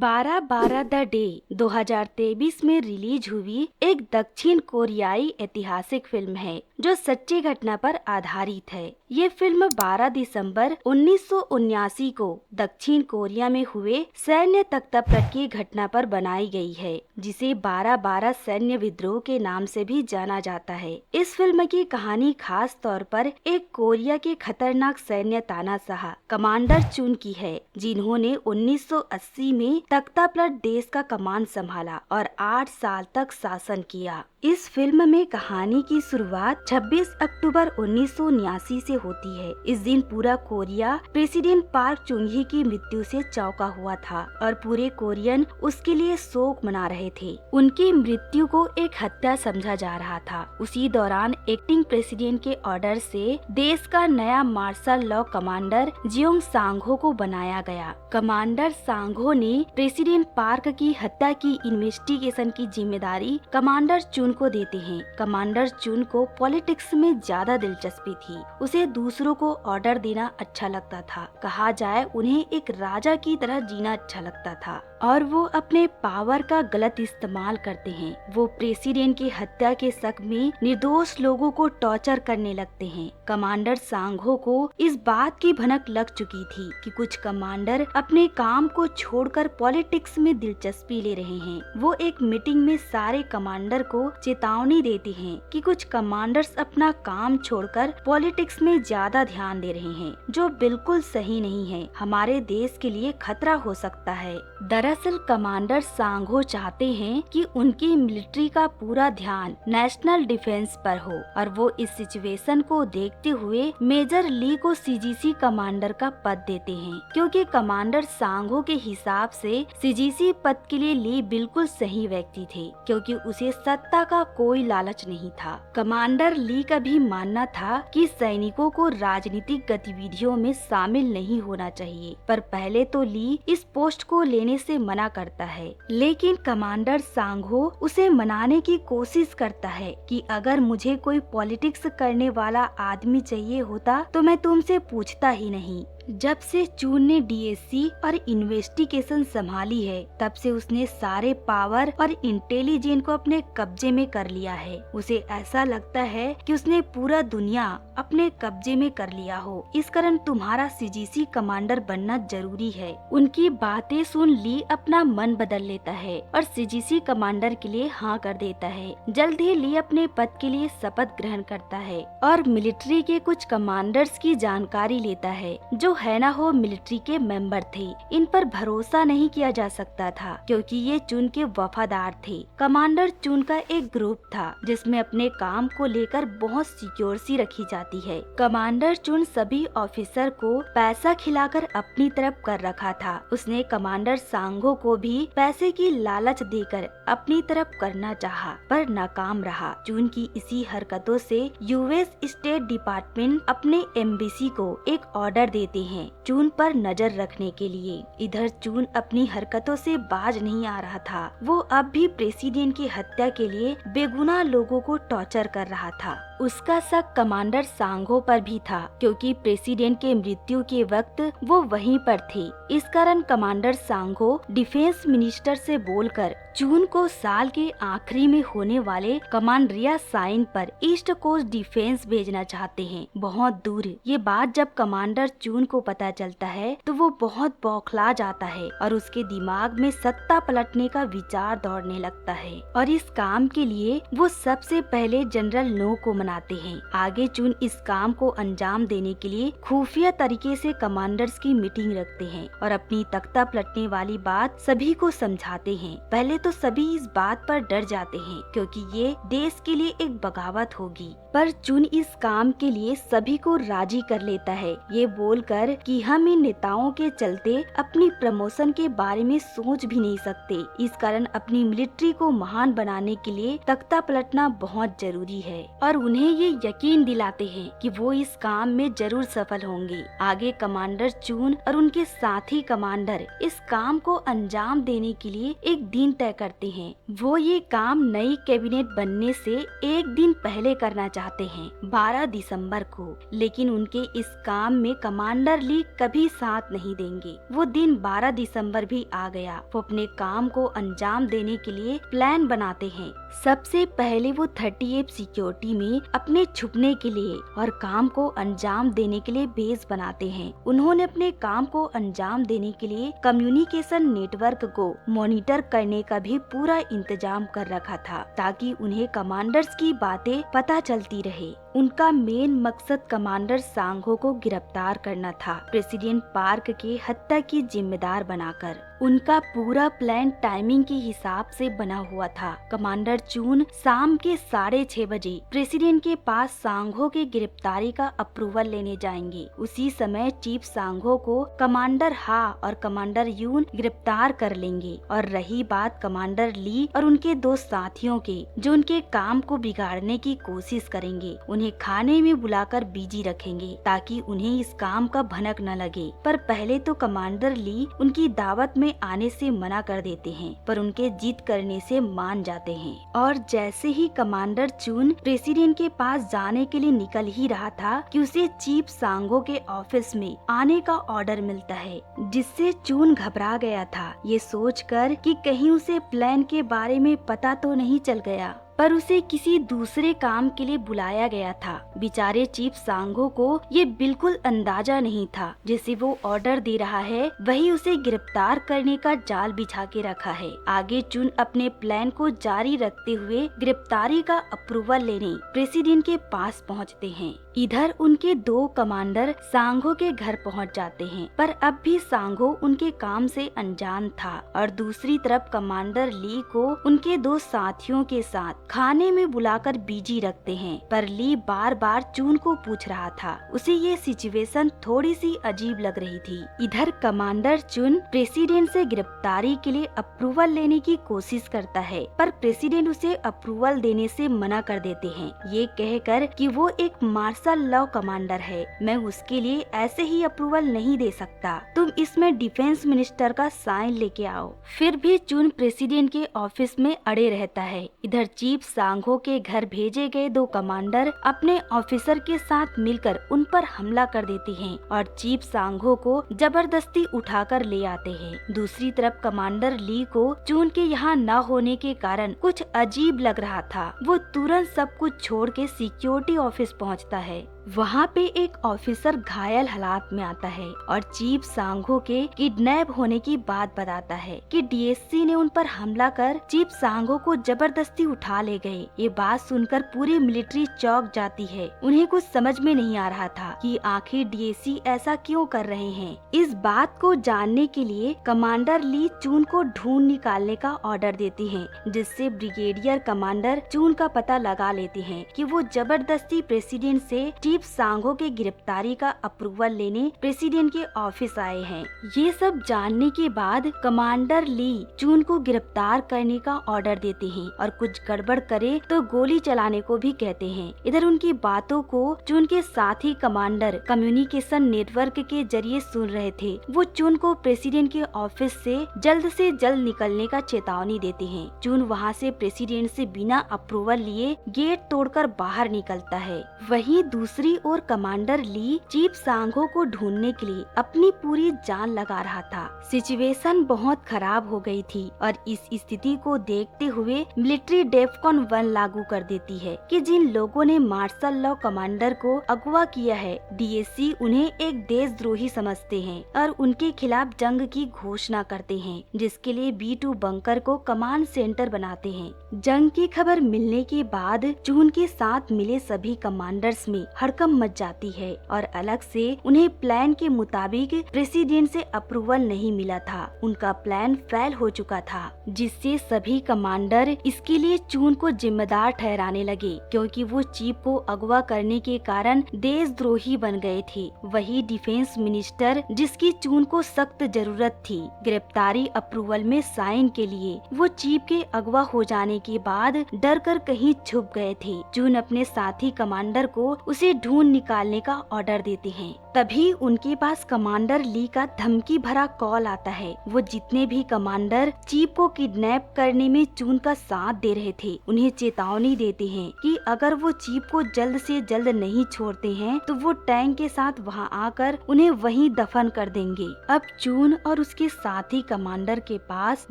12-12 the day 2023 में release हुई एक दक्षिण कोरियाई ऐतिहासिक फिल्म है जो सच्ची घटना पर आधारित है। ये फिल्म 12 दिसंबर 1979 को दक्षिण कोरिया में हुए सैन्य तख्तापलट की घटना पर बनाई गई है, जिसे 12-12 सैन्य विद्रोह के नाम से भी जाना जाता है। इस फिल्म की कहानी खास तौर पर एक कोरिया के खतरनाक सैन्य तानाशाह कमांडर चुन की है, जिन्होंने 1980 में तख्तापलट देश का कमान संभाला और 8 साल तक शासन किया। इस फिल्म में कहानी की शुरुआत 26 अक्टूबर 1979 से होती है। इस दिन पूरा कोरिया प्रेसिडेंट पार्क चुंग-ही की मृत्यु से चौंका हुआ था और पूरे कोरियन उसके लिए शोक मना रहे थे। उनकी मृत्यु को एक हत्या समझा जा रहा था। उसी दौरान एक्टिंग प्रेसिडेंट के ऑर्डर से देश का नया मार्शल लॉ कमांडर जियोंग सांगहो को बनाया गया। कमांडर सांगहो ने प्रेसिडेंट पार्क की हत्या की इन्वेस्टिगेशन की जिम्मेदारी कमांडर चुन को देते हैं। कमांडर चुन को पॉलिटिक्स में ज्यादा दिलचस्पी थी। उसे दूसरों को ऑर्डर देना अच्छा लगता था। कहा जाए उन्हें एक राजा की तरह जीना अच्छा लगता था और वो अपने पावर का गलत इस्तेमाल करते हैं। वो प्रेसिडेंट की हत्या के शक में निर्दोष लोगों को टॉर्चर करने लगते हैं। कमांडर सांगहो को इस बात की भनक लग चुकी थी कि कुछ कमांडर अपने काम को छोड़कर पॉलिटिक्स में दिलचस्पी ले रहे हैं। वो एक मीटिंग में सारे कमांडर को चेतावनी देते हैं कि कुछ कमांडर्स अपना काम छोड़कर पॉलिटिक्स में ज्यादा ध्यान दे रहे हैं, जो बिल्कुल सही नहीं है। हमारे देश के लिए खतरा हो सकता है। दरअसल कमांडर सांगहो चाहते हैं कि उनकी मिलिट्री का पूरा ध्यान नेशनल डिफेंस पर हो और वो इस सिचुएशन को देखते हुए मेजर ली को सीजीसी कमांडर का पद देते हैं, क्योंकि कमांडर सांगहो के हिसाब से सीजीसी पद के लिए ली बिल्कुल सही व्यक्ति थे, क्योंकि उसे सत्ता का कोई लालच नहीं था। कमांडर ली का भी मानना था कि सैनिकों को राजनीतिक गतिविधियों में शामिल नहीं होना चाहिए, पर पहले तो ली इस पोस्ट को लेने से मना करता है। लेकिन कमांडर सांगहो उसे मनाने की कोशिश करता है कि अगर मुझे कोई पॉलिटिक्स करने वाला आदमी चाहिए होता तो मैं तुमसे पूछता ही नहीं। जब से चून ने डीएससी और इन्वेस्टिगेशन संभाली है, तब से उसने सारे पावर और इंटेलिजेंस को अपने कब्जे में कर लिया है। उसे ऐसा लगता है कि उसने पूरा दुनिया अपने कब्जे में कर लिया हो। इस कारण तुम्हारा सीजीसी कमांडर बनना जरूरी है। उनकी बातें सुन ली अपना मन बदल लेता है और सीजीसी कमांडर के लिए हाँ कर देता है। जल्द ही ली अपने पद के लिए शपथ ग्रहण करता है और मिलिट्री के कुछ कमांडर्स की जानकारी लेता है, जो है ना हो मिलिट्री के मेंबर थे। इन पर भरोसा नहीं किया जा सकता था, क्योंकि ये चुन के वफादार थे। कमांडर चुन का एक ग्रुप था जिसमें अपने काम को लेकर बहुत सिक्योरिटी रखी जाती है। कमांडर चुन सभी ऑफिसर को पैसा खिलाकर अपनी तरफ कर रखा था। उसने कमांडर सांगहो को भी पैसे की लालच देकर अपनी तरफ करना चाहा, पर नाकाम रहा। चुन की इसी हरकतों से यूएस स्टेट डिपार्टमेंट अपने एम्बेसी को एक ऑर्डर देते हैं चून पर नजर रखने के लिए। इधर चून अपनी हरकतों से बाज नहीं आ रहा था। वो अब भी प्रेसिडेंट की हत्या के लिए बेगुनाह लोगों को टॉर्चर कर रहा था। उसका शक कमांडर सांगहो पर भी था, क्योंकि प्रेसिडेंट के मृत्यु के वक्त वो वहीं पर थे। इस कारण कमांडर सांगहो डिफेंस मिनिस्टर से बोलकर चून को साल के आखिरी में होने वाले कमांडरिया साइन पर ईस्ट कोस्ट डिफेंस भेजना चाहते हैं, बहुत दूर। ये बात जब कमांडर चून को पता चलता है तो वो बहुत बौखला जाता है और उसके दिमाग में सत्ता पलटने का विचार दौड़ने लगता है और इस काम के लिए वो सबसे पहले जनरल नो को मनाते हैं। आगे चून इस काम को अंजाम देने के लिए खुफिया तरीके से कमांडर्स की मीटिंग रखते हैं और अपनी तख्ता पलटने वाली बात सभी को समझाते हैं। पहले तो सभी इस बात पर डर जाते हैं, क्योंकि ये देश के लिए एक बगावत होगी, पर चुन इस काम के लिए सभी को राजी कर लेता है, ये बोलकर कि हम इन नेताओं के चलते अपनी प्रमोशन के बारे में सोच भी नहीं सकते। इस कारण अपनी मिलिट्री को महान बनाने के लिए तख्ता पलटना बहुत जरूरी है और उन्हें ये यकीन दिलाते हैं कि वो इस काम में जरूर सफल होंगे। आगे कमांडर चून और उनके साथी कमांडर इस काम को अंजाम देने के लिए एक दिन तय करते हैं। वो ये काम नई कैबिनेट बनने से एक दिन पहले करना चाहते हैं, 12 दिसंबर को। लेकिन उनके इस काम में कमांडर कमांडर ली कभी साथ नहीं देंगे। वो दिन 12 दिसंबर भी आ गया। वो अपने काम को अंजाम देने के लिए प्लान बनाते हैं। सबसे पहले वो 38 सिक्योरिटी में अपने छुपने के लिए और काम को अंजाम देने के लिए बेस बनाते हैं। उन्होंने अपने काम को अंजाम देने के लिए कम्युनिकेशन नेटवर्क को मॉनिटर करने का भी पूरा इंतजाम कर रखा था, ताकि उन्हें कमांडर्स की बातें पता चलती रहे। उनका मेन मकसद कमांडर सांगो को गिरफ्तार करना था, प्रेसिडेंट पार्क के हत्या की जिम्मेदार बनाकर। उनका पूरा प्लान टाइमिंग के हिसाब से बना हुआ था। कमांडर चून शाम के 6:30 बजे प्रेसिडेंट के पास सांगो की गिरफ्तारी का अप्रूवल लेने जाएंगे। उसी समय चीफ सांगो को कमांडर हा और कमांडर यून गिरफ्तार कर लेंगे। और रही बात कमांडर ली और उनके दो साथियों के, जो उनके काम को बिगाड़ने की कोशिश करेंगे, उन्हें खाने में बुलाकर बिजी रखेंगे ताकि उन्हें इस काम का भनक न लगे। पर पहले तो कमांडर ली उनकी दावत में आने से मना कर देते हैं, पर उनके जिद करने से मान जाते हैं। और जैसे ही कमांडर चून प्रेसिडेंट के पास जाने के लिए निकल ही रहा था कि उसे चीफ सांगो के ऑफिस में आने का ऑर्डर मिलता है, जिससे चून घबरा गया था, ये सोचकर कि कहीं उसे प्लान के बारे में पता तो नहीं चल गया। पर उसे किसी दूसरे काम के लिए बुलाया गया था। बेचारे चीफ सांगो को ये बिल्कुल अंदाजा नहीं था, जिसे वो ऑर्डर दे रहा है वही उसे गिरफ्तार करने का जाल बिछा के रखा है। आगे चुन अपने प्लान को जारी रखते हुए गिरफ्तारी का अप्रूवल लेने प्रेसिडेंट के पास पहुंचते हैं। इधर उनके दो कमांडर सांगो के घर पहुंच जाते हैं, पर अब भी सांगो उनके काम से अनजान था। और दूसरी तरफ कमांडर ली को उनके दो साथियों के साथ खाने में बुलाकर बिजी रखते हैं। पर ली बार बार चून को पूछ रहा था। उसे ये सिचुएशन थोड़ी सी अजीब लग रही थी। इधर कमांडर चुन प्रेसिडेंट से गिरफ्तारी के लिए अप्रूवल लेने की कोशिश करता है, पर प्रेसिडेंट उसे अप्रूवल देने से मना कर देते हैं, ये कहकर कि वो एक मार्शल लॉ कमांडर है, मैं उसके लिए ऐसे ही अप्रूवल नहीं दे सकता, तुम इसमें डिफेंस मिनिस्टर का साइन लेके आओ। फिर भी चुन प्रेसिडेंट के ऑफिस में अड़े रहता है। इधर चीफ सांगो के घर भेजे गए दो कमांडर अपने ऑफिसर के साथ मिलकर उन पर हमला कर देते हैं और चीफ सांगो को जबरदस्ती उठाकर ले आते हैं। दूसरी तरफ कमांडर ली को चून के यहाँ न होने के कारण कुछ अजीब लग रहा था। वो तुरंत सब कुछ छोड़ के सिक्योरिटी ऑफिस पहुँचता है। वहाँ पे एक ऑफिसर घायल हालात में आता है और चीफ सांगो के किडनैप होने की बात बताता है कि डीएससी ने उन पर हमला कर चीफ सांगो को जबरदस्ती उठा ले गए। ये बात सुनकर पूरी मिलिट्री चौंक जाती है। उन्हें कुछ समझ में नहीं आ रहा था कि आखिर डीएससी ऐसा क्यों कर रहे हैं। इस बात को जानने के लिए कमांडर ली चून को ढूंढ निकालने का ऑर्डर देती है, जिससे ब्रिगेडियर कमांडर चून का पता लगा लेते हैं कि वो जबरदस्ती प्रेसिडेंट से चीफ सांगो के गिरफ्तारी का अप्रूवल लेने प्रेसिडेंट के ऑफिस आए हैं। ये सब जानने के बाद कमांडर ली चून को गिरफ्तार करने का ऑर्डर देते हैं और कुछ गड़बड़ करे तो गोली चलाने को भी कहते हैं। इधर उनकी बातों को चून के साथी कमांडर कम्युनिकेशन नेटवर्क के जरिए सुन रहे थे। वो चून को प्रेसिडेंट के ऑफिस से जल्द निकलने का चेतावनी देते हैं। चून वहाँ से प्रेसिडेंट से बिना अप्रूवल लिए गेट तोड़कर बाहर निकलता है। वहीं दूसरी और कमांडर ली चीफ सांगो को ढूंढने के लिए अपनी पूरी जान लगा रहा था। सिचुएशन बहुत खराब हो गई थी और इस स्थिति को देखते हुए मिलिट्री डेफकॉन 1 लागू कर देती है कि जिन लोगों ने मार्शल लॉ कमांडर को अगवा किया है, डीएससी उन्हें एक देशद्रोही समझते हैं और उनके खिलाफ जंग की घोषणा करते हैं, जिसके लिए B2 बंकर को कमांड सेंटर बनाते हैं। जंग की खबर मिलने के बाद चून के साथ मिले सभी कमांडर्स में हड़कंप मच जाती है और अलग से उन्हें प्लान के मुताबिक प्रेसिडेंट से अप्रूवल नहीं मिला था। उनका प्लान फेल हो चुका था, जिससे सभी कमांडर इसके लिए चून को जिम्मेदार ठहराने लगे, क्योंकि वो चीफ को अगवा करने के कारण देशद्रोही बन गए थे। वही डिफेंस मिनिस्टर जिसकी चून को सख्त जरूरत थी गिरफ्तारी अप्रूवल में साइन के लिए, वो चीफ के अगवा हो जाने के बाद डर कर कहीं छुप गए थे। चून अपने साथी कमांडर को उसे ढूंढ निकालने का ऑर्डर देते हैं। तभी उनके पास कमांडर ली का धमकी भरा कॉल आता है। वो जितने भी कमांडर चीफ को किडनैप करने में चून का साथ दे रहे थे, उन्हें चेतावनी देते हैं कि अगर वो चीफ को जल्द से जल्द नहीं छोड़ते हैं तो वो टैंक के साथ वहां आकर उन्हें वहीं दफन कर देंगे। अब चून और उसके साथी कमांडर के पास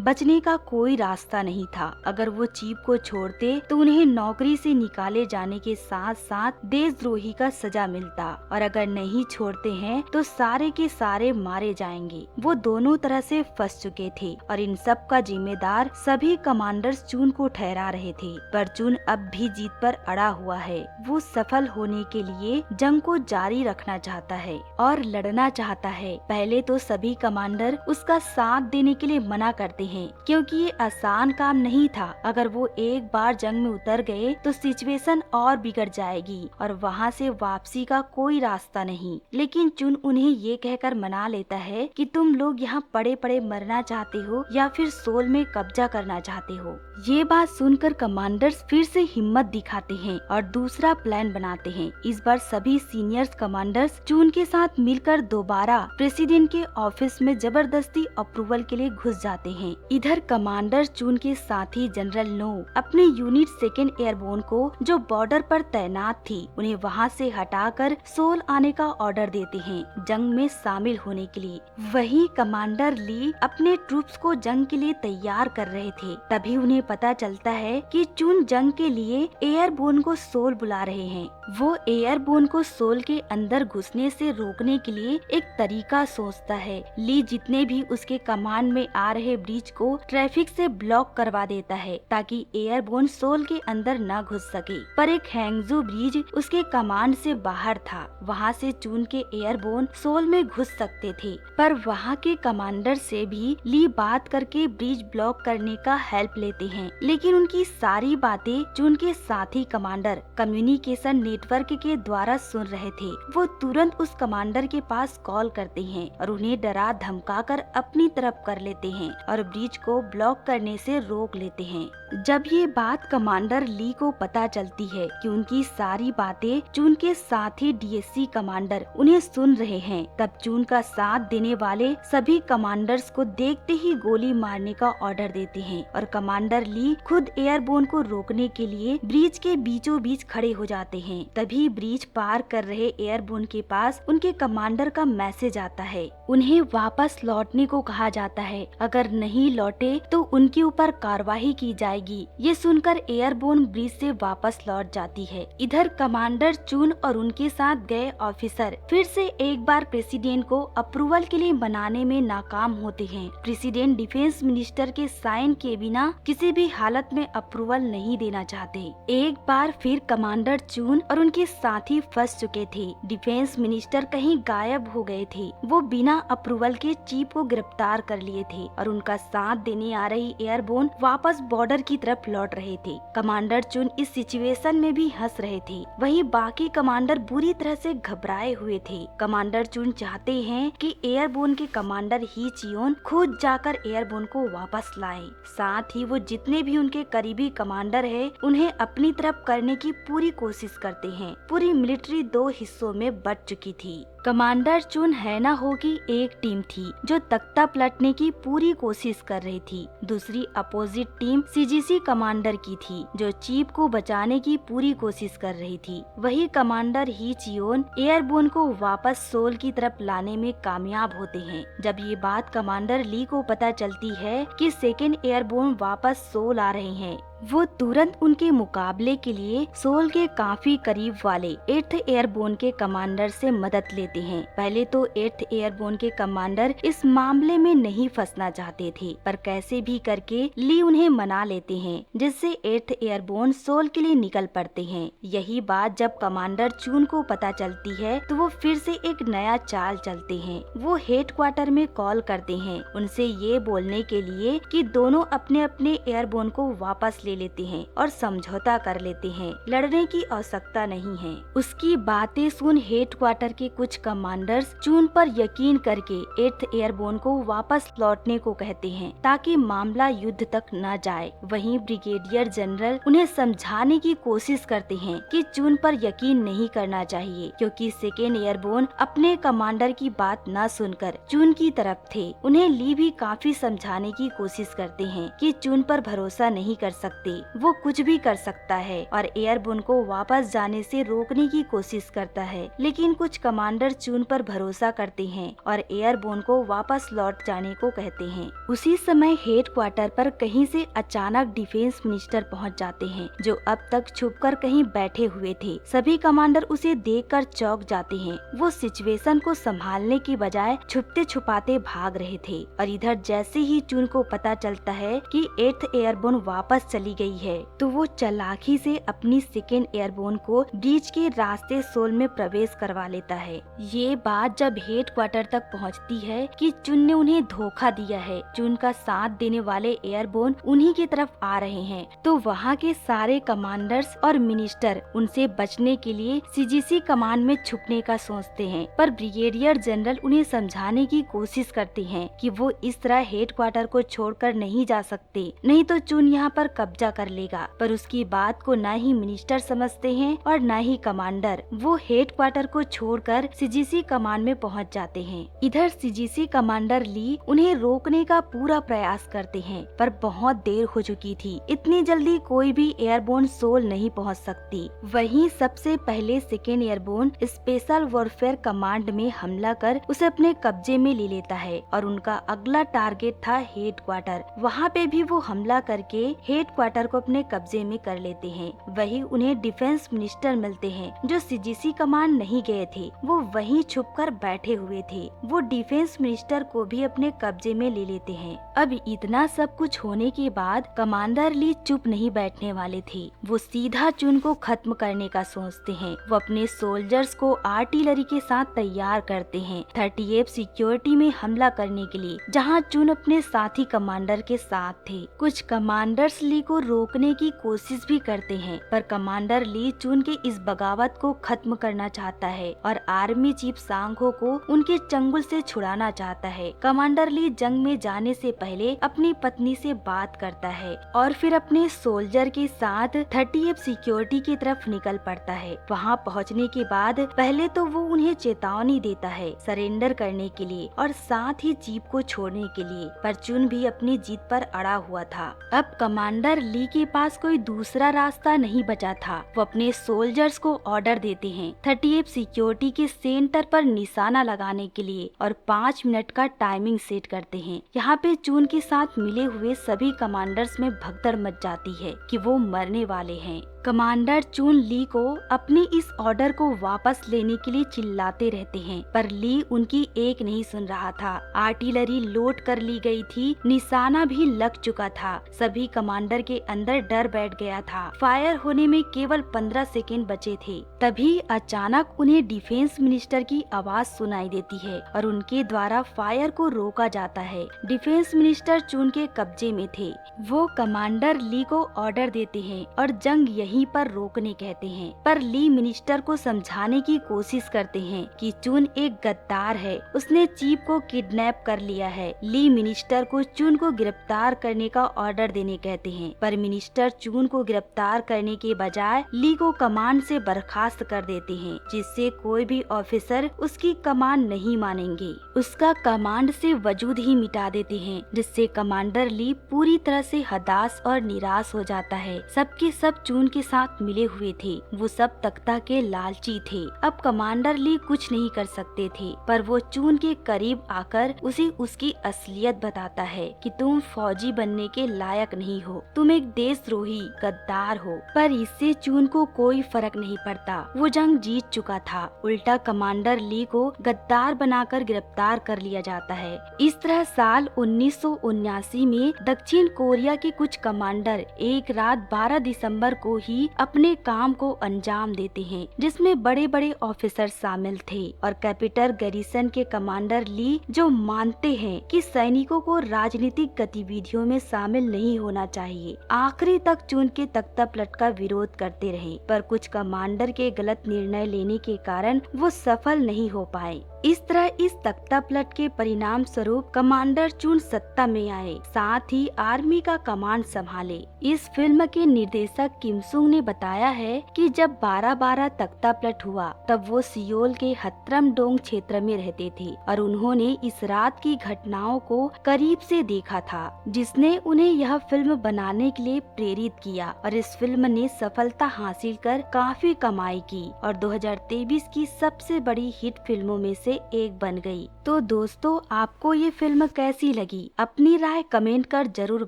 बचने का कोई रास्ता नहीं था। अगर वो चीफ को छोड़ते तो उन्हें नौकरी से निकाले जाने के साथ साथ देशद्रोही का सजा मिलता, और अगर नहीं छोड़ते हैं तो सारे के सारे मारे जाएंगे। वो दोनों तरह से फंस चुके थे और इन सब का जिम्मेदार सभी कमांडर्स चून को ठहरा रहे थे। पर चून अब भी जीत पर अड़ा हुआ है। वो सफल होने के लिए जंग को जारी रखना चाहता है और लड़ना चाहता है। पहले तो सभी कमांडर उसका साथ देने के लिए मना करते हैं, क्योंकि ये आसान काम नहीं था। अगर वो एक बार जंग में उतर गए तो सिचुएशन और बिगड़ जाएगी और वहाँ से वापसी का कोई रास्ता नहीं। लेकिन चुन उन्हें ये कहकर मना लेता है कि तुम लोग यहाँ पड़े पड़े मरना चाहते हो या फिर सोल में कब्जा करना चाहते हो। ये बात सुनकर कमांडर्स फिर से हिम्मत दिखाते हैं और दूसरा प्लान बनाते हैं। इस बार सभी सीनियर्स कमांडर्स चून के साथ मिलकर दोबारा प्रेसिडेंट के ऑफिस में जबरदस्ती अप्रूवल के लिए घुस जाते हैं। इधर कमांडर चून के साथी जनरल नो अपने यूनिट सेकेंड एयरबोर्न को जो बॉर्डर पर तैनात थी उन्हें वहाँ से हटाकर सोल आने का ऑर्डर देते हैं जंग में शामिल होने के लिए। वहीं कमांडर ली अपने ट्रूप्स को जंग के लिए तैयार कर रहे थे। तभी उन्हें पता चलता है कि चून जंग के लिए एयरबोर्न को सोल बुला रहे हैं। वो एयरबोर्न को सोल के अंदर घुसने से रोकने के लिए एक तरीका सोचता है। ली जितने भी उसके कमांड में आ रहे ब्रिज को ट्रैफिक से ब्लॉक करवा देता है ताकि एयरबोर्न सोल के अंदर न घुस सके। पर एक हैंगजू ब्रिज उसके कमांड से बाहर था, वहाँ से चून के एयरबोर्न सोल में घुस सकते थे। पर वहाँ के कमांडर से भी ली बात करके ब्रिज ब्लॉक करने का हेल्प लेते हैं, लेकिन उनकी सारी बातें चून के साथी कमांडर कम्युनिकेशन नेटवर्क के द्वारा सुन रहे थे। वो तुरंत उस कमांडर के पास कॉल करते हैं और उन्हें डरा धमका कर अपनी तरफ कर लेते हैं और ब्रिज को ब्लॉक करने से रोक लेते हैं। जब ये बात कमांडर ली को पता चलती है कि उनकी सारी बातें चून के साथी डीएससी कमांडर उन्हें सुन रहे हैं, तब चून का साथ देने वाले सभी कमांडर्स को देखते ही गोली मारने का ऑर्डर देते हैं और कमांडर ली खुद एयरबोर्न को रोकने के लिए ब्रिज के बीचों बीच खड़े हो जाते हैं। तभी ब्रिज पार कर रहे एयरबोर्न के पास उनके कमांडर का मैसेज आता है। उन्हें वापस लौटने को कहा जाता है, अगर नहीं लौटे तो उनके ऊपर कार्रवाई की जाएगी। ये सुनकर एयरबोर्न ब्रिज से वापस लौट जाती है। इधर कमांडर चून और उनके साथ गए ऑफिसर फिर से एक बार प्रेसिडेंट को अप्रूवल के लिए बनाने में नाकाम होते हैं। प्रेसिडेंट डिफेंस मिनिस्टर के साइन के बिना किसी भी हालत में अप्रूवल नहीं देना चाहते। एक बार फिर कमांडर चून और उनके साथी फंस चुके थे। डिफेंस मिनिस्टर कहीं गायब हो गए थे। वो बिना अप्रूवल के चीफ को गिरफ्तार कर लिए थे और उनका साथ देने आ रही एयरबोर्न वापस बॉर्डर की तरफ लौट रहे थे। कमांडर चून इस सिचुएशन में भी हंस रहे थे। वहीं बाकी कमांडर बुरी तरह से घबराए हुए थे। कमांडर चून चाहते हैं कि एयरबोर्न के कमांडर ही चियोन खुद जाकर एयरबोर्न को वापस लाए। साथ ही वो जितने भी उनके करीबी कमांडर है उन्हें अपनी तरफ करने की पूरी कोशिश करते हैं। पूरी मिलिट्री दो हिस्सों में बट चुकी थी। कमांडर चून हैना हो की एक टीम थी जो तख्ता पलटने की पूरी कोशिश कर रही थी। दूसरी अपोजिट टीम सीजीसी कमांडर की थी जो चीफ को बचाने की पूरी कोशिश कर रही थी। वही कमांडर ही चियोन एयरबोर्न को वापस सोल की तरफ लाने में कामयाब होते हैं। जब ये बात कमांडर ली को पता चलती है कि सेकेंड एयरबोर्न वापस सोल आ रहे हैं, वो तुरंत उनके मुकाबले के लिए सोल के काफी करीब वाले 8th एयरबोर्न के कमांडर से मदद लेते हैं। पहले तो 8th एयरबोर्न के कमांडर इस मामले में नहीं फंसना चाहते थे, पर कैसे भी करके ली उन्हें मना लेते हैं, जिससे 8th एयरबोर्न सोल के लिए निकल पड़ते हैं। यही बात जब कमांडर चून को पता चलती है तो वो फिर से एक नया चाल चलते हैं। वो हेडक्वार्टर में कॉल करते हैं उनसे ये बोलने के लिए कि दोनों अपने अपने एयरबोर्न को वापस ले लेते हैं और समझौता कर लेते हैं, लड़ने की आवश्यकता नहीं है। उसकी बातें सुन हेडक्वार्टर के कुछ कमांडर्स चून पर यकीन करके 8th एयरबोर्न को वापस लौटने को कहते हैं ताकि मामला युद्ध तक न जाए। वहीं ब्रिगेडियर जनरल उन्हें समझाने की कोशिश करते हैं कि चून पर यकीन नहीं करना चाहिए, क्योंकि 2nd एयरबोर्न अपने कमांडर की बात न सुनकर चून की तरफ थे। उन्हें ली भी काफी समझाने की कोशिश करते हैं कि चून पर भरोसा नहीं कर सकते, वो कुछ भी कर सकता है और एयरबोर्न को वापस जाने से रोकने की कोशिश करता है। लेकिन कुछ कमांडर चून पर भरोसा करते हैं और एयरबोर्न को वापस लौट जाने को कहते हैं। उसी समय हेडक्वार्टर पर कहीं से अचानक डिफेंस मिनिस्टर पहुंच जाते हैं, जो अब तक छुपकर कहीं बैठे हुए थे। सभी कमांडर उसे देखकर चौंक जाते हैं। वो सिचुएशन को संभालने की बजाय छुपते छुपाते भाग रहे थे और इधर जैसे ही चून को पता चलता है कि 8th एयरबोर्न वापस चली गई है, तो वो चालाकी से अपनी 2nd एयरबोर्न को ब्रिज के रास्ते सोल में प्रवेश करवा लेता है। ये बात जब हेडक्वार्टर तक पहुंचती है कि चून ने उन्हें धोखा दिया है, चून का साथ देने वाले एयरबोर्न उन्हीं की तरफ आ रहे हैं, तो वहाँ के सारे कमांडर्स और मिनिस्टर उनसे बचने के लिए CGC कमांड में छुपने का सोचते हैं। पर ब्रिगेडियर जनरल उन्हें समझाने की कोशिश करते हैं कि वो इस तरह हेडक्वार्टर को छोड़कर नहीं जा सकते, नहीं तो चून यहाँ पर कब्जा कर लेगा। पर उसकी बात को न ही मिनिस्टर समझते हैं और न ही कमांडर। वो हेडक्वार्टर को छोड़कर CGC कमांड में पहुँच जाते हैं। इधर CGC कमांडर ली उन्हें रोकने का पूरा प्रयास करते हैं, पर बहुत देर हो चुकी थी। इतनी जल्दी कोई भी एयरबोर्न सोल नहीं पहुंच सकती। वहीं सबसे पहले 2nd airborne special warfare command में हमला कर उसे अपने कब्जे में ले लेता है और उनका अगला टारगेट था हेडक्वार्टर। वहाँ पे भी वो हमला करके हेडक्वार्टर को अपने कब्जे में कर लेते हैं। वहीं उन्हें डिफेंस मिनिस्टर मिलते हैं, जो CGC कमांड नहीं गए थे, वो वहीं छुपकर बैठे हुए थे। वो डिफेंस मिनिस्टर को भी अपने कब्जे में ले लेते हैं। अब इतना सब कुछ होने के बाद कमांडर ली चुप नहीं बैठने वाले थे। वो सीधा चून को खत्म करने का सोचते हैं। वो अपने सोल्जर्स को आर्टिलरी के साथ तैयार करते हैं 38 सिक्योरिटी में हमला करने के लिए, जहां चून अपने साथी कमांडर के साथ थे। कुछ कमांडर्स ली को रोकने की कोशिश भी करते हैं, पर कमांडर ली चून के इस बगावत को खत्म करना चाहता है और आर्मी चीफ सांगहो को उनके चंगुल से छुड़ाना चाहता है। कमांडर ली जंग में जाने से पहले अपनी पत्नी से बात करता है और फिर अपने सोल्जर के साथ 38 सिक्योरिटी की तरफ निकल पड़ता है। वहां पहुंचने के बाद पहले तो वो उन्हें चेतावनी देता है सरेंडर करने के लिए और साथ ही जीप को छोड़ने के लिए, पर चून भी अपनी जीत पर अड़ा हुआ था। अब कमांडर ली के पास कोई दूसरा रास्ता नहीं बचा था। वो अपने सोल्जर्स को ऑर्डर देते हैं 38 सिक्योरिटी के सेंटर पर निशाना लगाने के लिए और 5 मिनट का टाइमिंग सेट करते हैं। यहाँ पे चून के साथ मिले हुए सभी कमांडर्स में भगदड़ मच जाती है कि वो मरने वाले हैं। कमांडर चून ली को अपनी इस ऑर्डर को वापस लेने के लिए चिल्लाते रहते हैं, पर ली उनकी एक नहीं सुन रहा था। आर्टिलरी लोड कर ली गई थी, निशाना भी लग चुका था। सभी कमांडर के अंदर डर बैठ गया था। फायर होने में केवल 15 सेकेंड बचे थे। तभी अचानक उन्हें डिफेंस मिनिस्टर की आवाज सुनाई देती है और उनके द्वारा फायर को रोका जाता है। डिफेंस मिनिस्टर चून के कब्जे में थे। वो कमांडर ली को ऑर्डर देते हैं और जंग यहीं पर रोकने कहते हैं, पर ली मिनिस्टर को समझाने की कोशिश करते हैं कि चून एक गद्दार है, उसने चीफ को किडनैप कर लिया है। ली मिनिस्टर को चून को गिरफ्तार करने का ऑर्डर देने कहते हैं, पर मिनिस्टर चून को गिरफ्तार करने के बजाय ली को कमांड से बर्खास्त कर देते हैं, जिससे कोई भी ऑफिसर उसकी कमांड नहीं मानेंगे। उसका कमांड से वजूद ही मिटा देते हैं, जिससे कमांडर ली पूरी तरह से हताश और निराश हो जाता है। सबके सब चून के साथ मिले हुए थे, वो सब तख्ता के लालची थे। अब कमांडर ली कुछ नहीं कर सकते थे, पर वो चून के करीब आकर उसे उसकी असलियत बताता है कि तुम फौजी बनने के लायक नहीं हो, तुम एक देशद्रोही गद्दार हो। पर इससे चून को कोई फर्क नहीं पड़ता, वो जंग जीत चुका था। उल्टा कमांडर ली को गद्दार बनाकर गिरफ्तार कर लिया जाता है। इस तरह साल 1979 में दक्षिण कोरिया के कुछ कमांडर एक रात 12 दिसंबर को ही ही अपने काम को अंजाम देते हैं, जिसमें बड़े बड़े ऑफिसर शामिल थे और कैपिटल गैरिसन के कमांडर ली, जो मानते हैं कि सैनिकों को राजनीतिक गतिविधियों में शामिल नहीं होना चाहिए, आखिरी तक चुन के तख्तापलट का विरोध करते रहे। पर कुछ कमांडर के गलत निर्णय लेने के कारण वो सफल नहीं हो पाए। इस तरह इस तख्तापलट के परिणाम स्वरूप कमांडर चुन सत्ता में आए, साथ ही आर्मी का कमांड संभाले। इस फिल्म के निर्देशक किम सुंग ने बताया है कि जब 12/12 तख्तापलट हुआ तब वो सियोल के हत्रम डोंग क्षेत्र में रहते थे और उन्होंने इस रात की घटनाओं को करीब से देखा था, जिसने उन्हें यह फिल्म बनाने के लिए प्रेरित किया और इस फिल्म ने सफलता हासिल कर काफी कमाई की और 2023 की सबसे बड़ी हिट फिल्मों में से एक बन गई। तो दोस्तों, आपको ये फिल्म कैसी लगी? अपनी राय कमेंट कर जरूर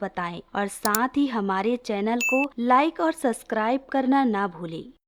बताएं और साथ ही हमारे चैनल को लाइक और सब्सक्राइब करना ना भूलें।